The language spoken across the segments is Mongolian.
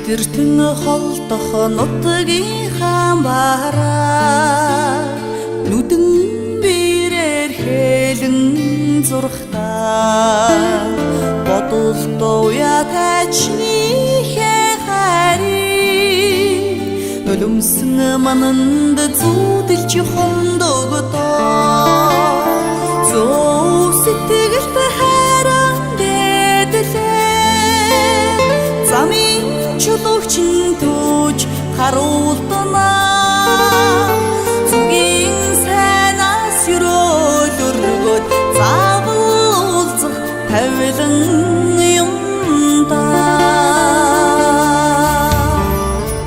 Шидэртэн холдох нутгийнхаа бараа нүдэн бирээр хэлэн зурхтаа бодолдоо ятачныхээ хари нулимсэн мананд зүудэлж хондогдоо зөө сэтгэлд харан дэдлээ замын чулуучин түүж харуултанаа зүгийн сайнаас өрөөлөргөд заавуулзах тавилан юмдаа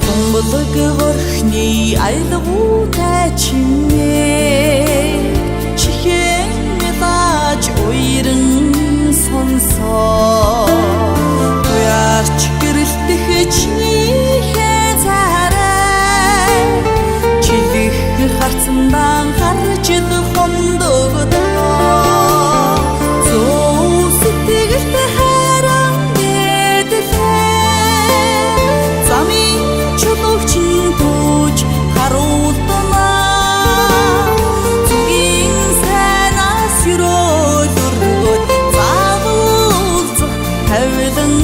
томболог орхны айлгуутай чинээ чихэн мэдаж уйран сонсоо туяарч гэрэлтэх чинийхээ зарай жилих харцандан харж хондогдоо зөө сэтгэлд харан дэдлээ замын чулуучин түүж харуултанаа зүгийн сайнаас өрөөлөргөд заавуулзах тавилан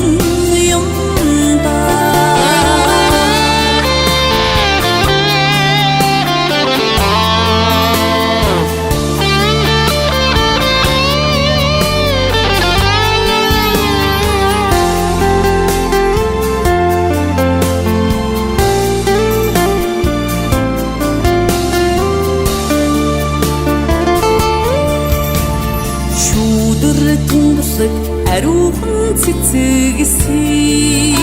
шүүдэр тундаг ариухан цэцэгсий